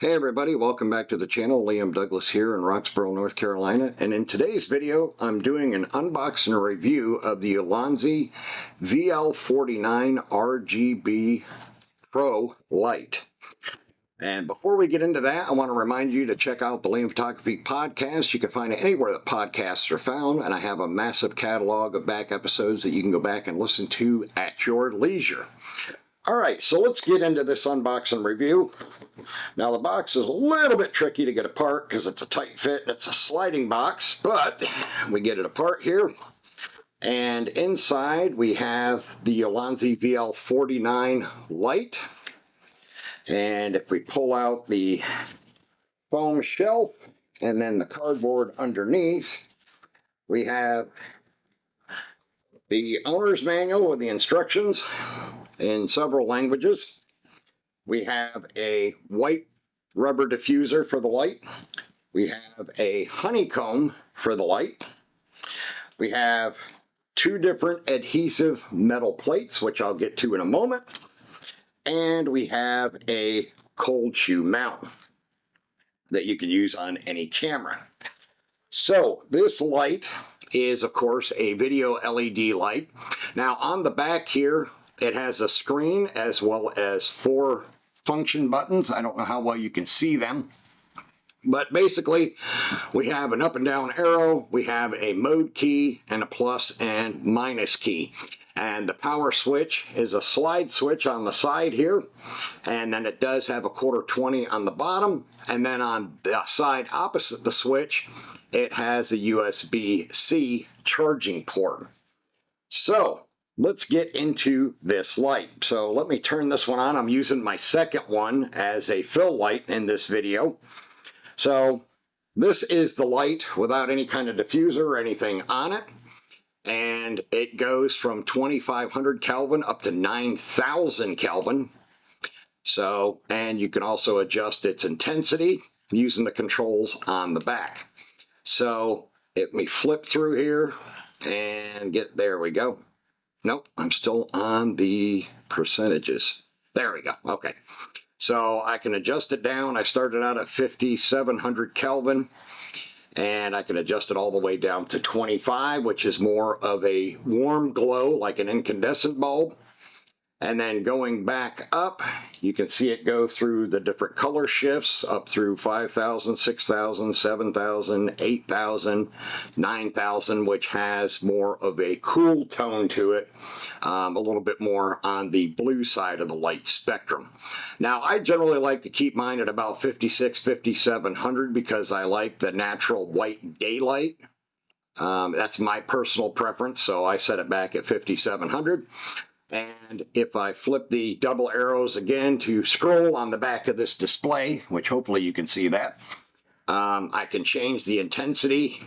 Hey everybody, welcome back to the channel. Liam Douglas here in Roxborough, North Carolina. And in today's video, I'm doing an unboxing review of the Ulanzi VL49 RGB Pro Light. And before we get into that, I want to remind you to check out the Liam Photography podcast. You can find it anywhere that podcasts are found, and I have a massive catalog of back episodes that you can go back and listen to at your leisure. All right, so let's get into this unboxing review. Now the box is a little bit tricky to get apart because it's a tight fit and it's a sliding box, but we get it apart here. And inside we have the Ulanzi VL49 light. And if we pull out the foam shelf and then the cardboard underneath, we have the owner's manual with the instructions in several languages. We have a white rubber diffuser for the light. We have a honeycomb for the light. We have two different adhesive metal plates, which I'll get to in a moment. And we have a cold shoe mount that you can use on any camera. So this light is, of course, a video LED light. Now on the back here, it has a screen as well as 4 function buttons. I don't know how well you can see them, but basically we have an up and down arrow, we have a mode key and a plus and minus key. And the power switch is a slide switch on the side here, and then it does have a 1/4-20 on the bottom, and then on the side opposite the switch it has a USB-C charging port. So let's get into this light. So let me turn this one on. I'm using my second one as a fill light in this video. So this is the light without any kind of diffuser or anything on it. And it goes from 2500 Kelvin up to 9000 Kelvin. So, and you can also adjust its intensity using the controls on the back. So let me flip through here and there we go. Nope, I'm still on the percentages. There we go. Okay. So I can adjust it down. I started out at 5700 Kelvin, and I can adjust it all the way down to 25, which is more of a warm glow like an incandescent bulb. And then going back up, you can see it go through the different color shifts up through 5,000, 6,000, 7,000, 8,000, 9,000, which has more of a cool tone to it, a little bit more on the blue side of the light spectrum. Now, I generally like to keep mine at about 56, 5700 because I like the natural white daylight. That's my personal preference, so I set it back at 5700. And if I flip the double arrows again to scroll on the back of this display, which hopefully you can see that, I can change the intensity.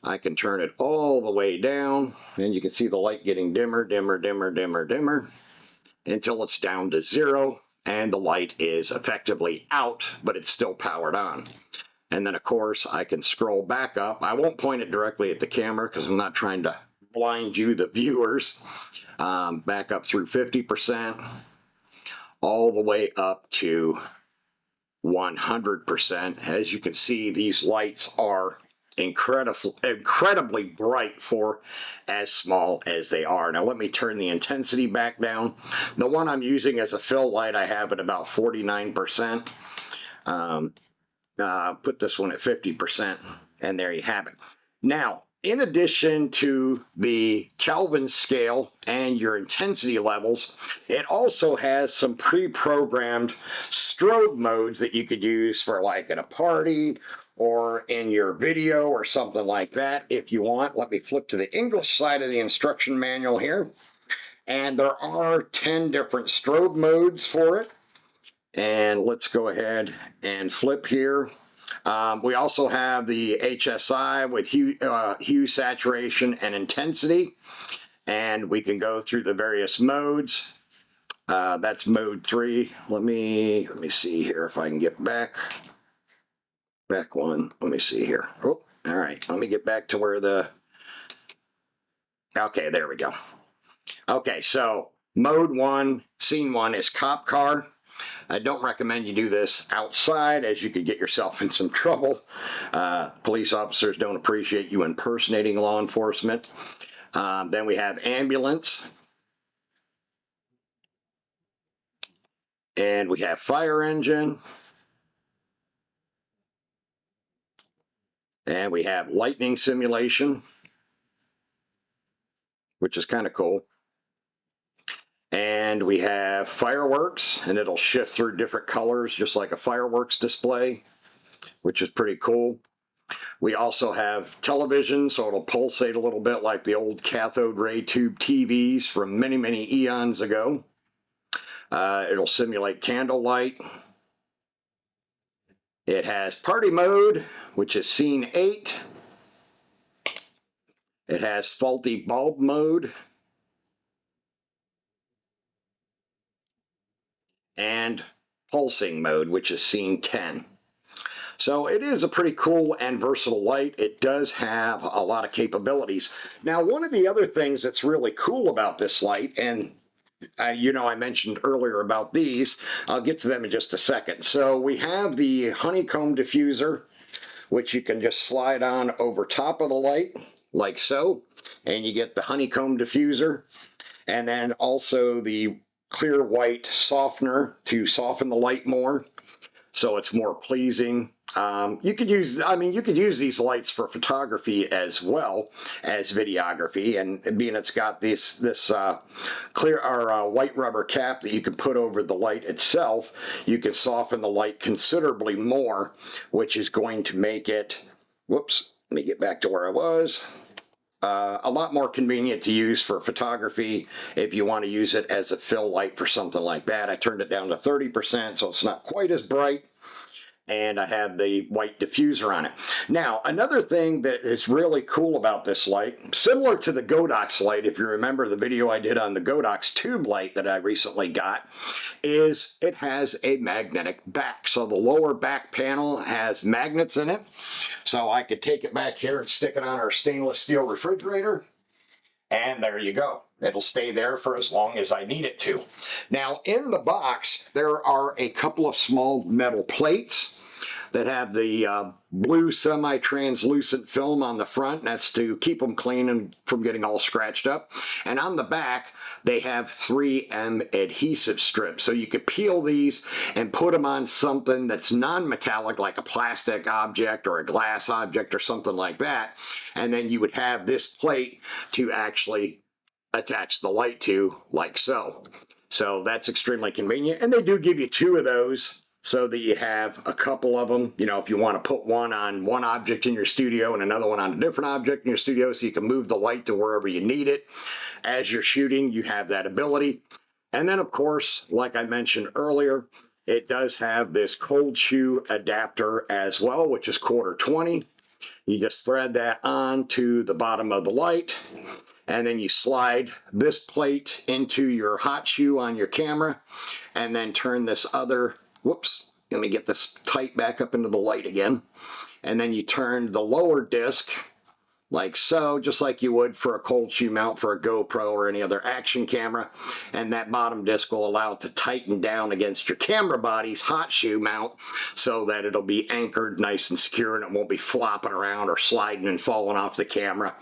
I can turn it all the way down, and you can see the light getting dimmer, dimmer, dimmer, dimmer, dimmer, until it's down to 0, and the light is effectively out, but it's still powered on. And then, of course, I can scroll back up. I won't point it directly at the camera because I'm not trying to blind you, the viewers. Back up through 50%, all the way up to 100%. As you can see, these lights are incredibly bright for as small as they are. Now let me turn the intensity back down. The one I'm using as a fill light, I have at about 49%. Put this one at 50%, and there you have it. Now, in addition to the Kelvin scale and your intensity levels, it also has some pre-programmed strobe modes that you could use for like at a party or in your video or something like that if you want. Let me flip to the English side of the instruction manual here. And there are 10 different strobe modes for it. And let's go ahead and flip here. We also have the HSI with hue, saturation, and intensity, and we can go through the various modes. That's mode 3. Let me see here if I can get back one. Let me see here. Oh, all right. Let me get back to where okay, there we go. Okay, so mode 1, scene 1 is cop car. I don't recommend you do this outside, as you could get yourself in some trouble. Police officers don't appreciate you impersonating law enforcement. Then we have ambulance. And we have fire engine. And we have lightning simulation, which is kind of cool. And we have fireworks, and it'll shift through different colors, just like a fireworks display, which is pretty cool. We also have television, so it'll pulsate a little bit like the old cathode ray tube TVs from many, many eons ago. It'll simulate candlelight. It has party mode, which is scene 8. It has faulty bulb mode. And pulsing mode, which is scene 10. So it is a pretty cool and versatile light. It does have a lot of capabilities. Now, one of the other things that's really cool about this light, and you know, I mentioned earlier about these, I'll get to them in just a second. So we have the honeycomb diffuser, which you can just slide on over top of the light, like so, and you get the honeycomb diffuser, and then also the clear white softener to soften the light more, so it's more pleasing. You could use these lights for photography as well as videography, and being it's got this clear or white rubber cap that you can put over the light itself, you can soften the light considerably more, which is going to make it, whoops, let me get back to where I was. A lot more convenient to use for photography if you want to use it as a fill light for something like that. I turned it down to 30%, so it's not quite as bright. And I have the white diffuser on it. Now, another thing that is really cool about this light, similar to the Godox light, if you remember the video I did on the Godox tube light that I recently got, is it has a magnetic back. So the lower back panel has magnets in it. So I could take it back here and stick it on our stainless steel refrigerator. And there you go. It'll stay there for as long as I need it to. Now, in the box, there are a couple of small metal plates that have the blue semi-translucent film on the front, and that's to keep them clean and from getting all scratched up. And on the back, they have 3M adhesive strips. So you could peel these and put them on something that's non-metallic, like a plastic object or a glass object or something like that. And then you would have this plate to actually attach the light to, like so. So that's extremely convenient. And they do give you 2 of those, so that you have a couple of them, you know, if you want to put one on one object in your studio and another one on a different object in your studio, so you can move the light to wherever you need it. As you're shooting, you have that ability. And then, of course, like I mentioned earlier, it does have this cold shoe adapter as well, which is 1/4 You just thread that on to the bottom of the light, and then you slide this plate into your hot shoe on your camera, and then turn this other, whoops, let me get this tight back up into the light again. And then you turn the lower disc like so, just like you would for a cold shoe mount for a GoPro or any other action camera. And that bottom disc will allow it to tighten down against your camera body's hot shoe mount, so that it'll be anchored nice and secure and it won't be flopping around or sliding and falling off the camera,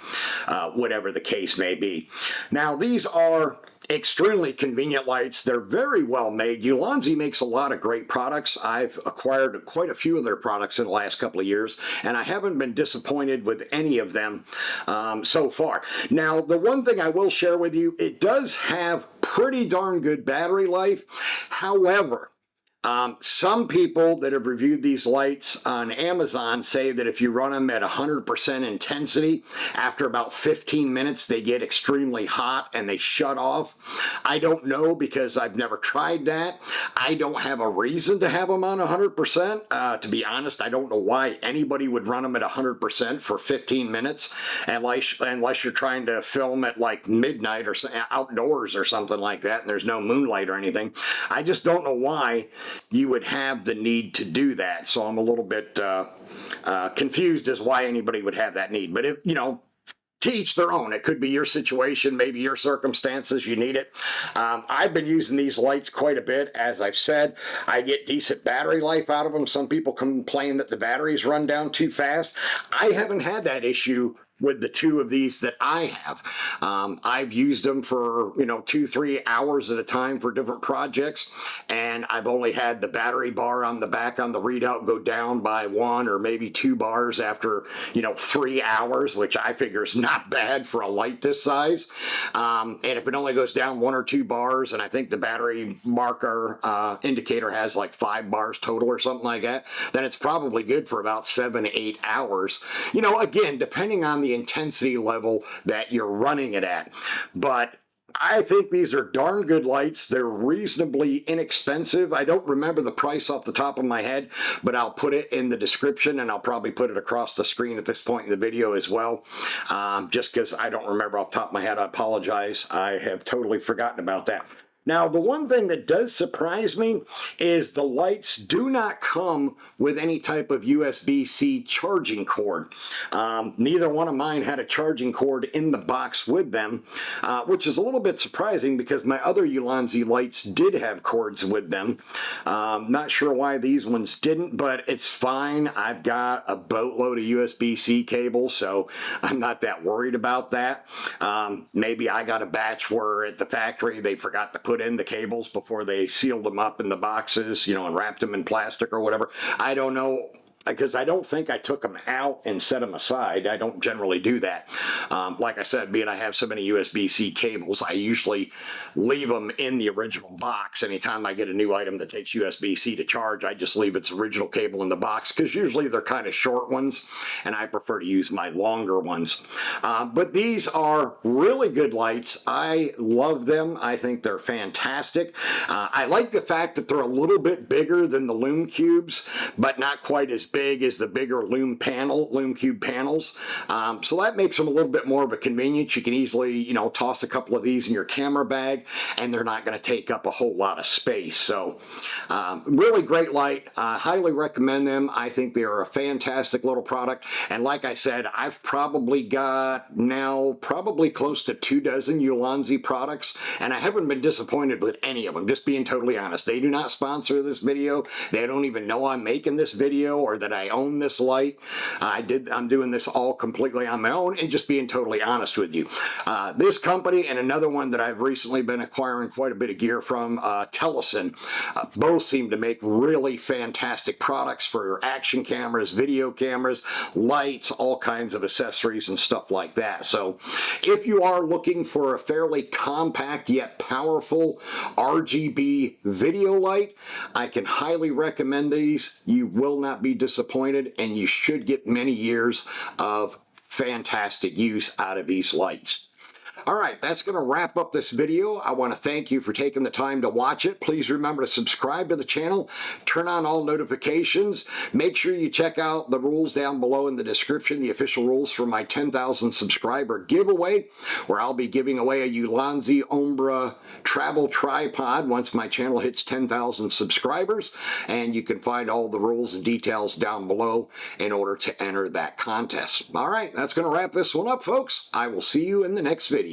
whatever the case may be. Now, these are extremely convenient lights. They're very well made. Ulanzi makes a lot of great products. I've acquired quite a few of their products in the last couple of years, and I haven't been disappointed with any of them so far. Now, the one thing I will share with you, it does have pretty darn good battery life. However, some people that have reviewed these lights on Amazon say that if you run them at 100% intensity, after about 15 minutes, they get extremely hot and they shut off. I don't know, because I've never tried that. I don't have a reason to have them on 100%. To be honest, I don't know why anybody would run them at 100% for 15 minutes, unless you're trying to film at like midnight or outdoors or something like that, and there's no moonlight or anything. I just don't know why you would have the need to do that. So I'm a little bit confused as why anybody would have that need. But if, you know, to each their own. It could be your situation, maybe your circumstances, you need it. I've been using these lights quite a bit. As I've said, I get decent battery life out of them. Some people complain that the batteries run down too fast. I haven't had that issue with the two of these that I have. I've used them for, 2-3 hours at a time for different projects, and I've only had the battery bar on the back on the readout go down by 1 or maybe 2 bars after, 3 hours, which I figure is not bad for a light this size. And if it only goes down 1 or 2 bars, and I think the battery marker indicator has like 5 bars total or something like that, then it's probably good for about 7-8 hours. Again, depending on the intensity level that you're running it at. But I think these are darn good lights. They're reasonably inexpensive. I don't remember the price off the top of my head, but I'll put it in the description, and I'll probably put it across the screen at this point in the video as well. Just because I don't remember off the top of my head, I apologize. I have totally forgotten about that. Now, the one thing that does surprise me is the lights do not come with any type of USB-C charging cord. Neither one of mine had a charging cord in the box with them, which is a little bit surprising because my other Ulanzi lights did have cords with them. Not sure why these ones didn't, but it's fine. I've got a boatload of USB-C cables, so I'm not that worried about that. Maybe I got a batch where at the factory they forgot to put in the cables before they sealed them up in the boxes, and wrapped them in plastic or whatever. I don't know, because I don't think I took them out and set them aside. I don't generally do that. Like I said, being I have so many USB-C cables, I usually leave them in the original box. Anytime I get a new item that takes USB-C to charge, I just leave its original cable in the box, because usually they're kind of short ones, and I prefer to use my longer ones. But these are really good lights. I love them. I think they're fantastic. I like the fact that they're a little bit bigger than the Lume Cubes, but not quite as big as the bigger Lume Cube panels. So that makes them a little bit more of a convenience. You can easily, toss a couple of these in your camera bag, and they're not going to take up a whole lot of space. So really great light. Highly recommend them. I think they are a fantastic little product. And like I said, I've probably got now probably close to 24 Ulanzi products, and I haven't been disappointed with any of them, just being totally honest. They do not sponsor this video. They don't even know I'm making this video or that I own this light. I'm doing this all completely on my own, and just being totally honest with you. This company and another one that I've recently been acquiring quite a bit of gear from, Tellison, both seem to make really fantastic products for action cameras, video cameras, lights, all kinds of accessories and stuff like that. So if you are looking for a fairly compact yet powerful RGB video light, I can highly recommend these. You will not be disappointed, and you should get many years of fantastic use out of these lights. All right, that's going to wrap up this video. I want to thank you for taking the time to watch it. Please remember to subscribe to the channel, turn on all notifications. Make sure you check out the rules down below in the description, the official rules for my 10,000 subscriber giveaway, where I'll be giving away a Ulanzi Ombra travel tripod once my channel hits 10,000 subscribers. And you can find all the rules and details down below in order to enter that contest. All right, that's going to wrap this one up, folks. I will see you in the next video.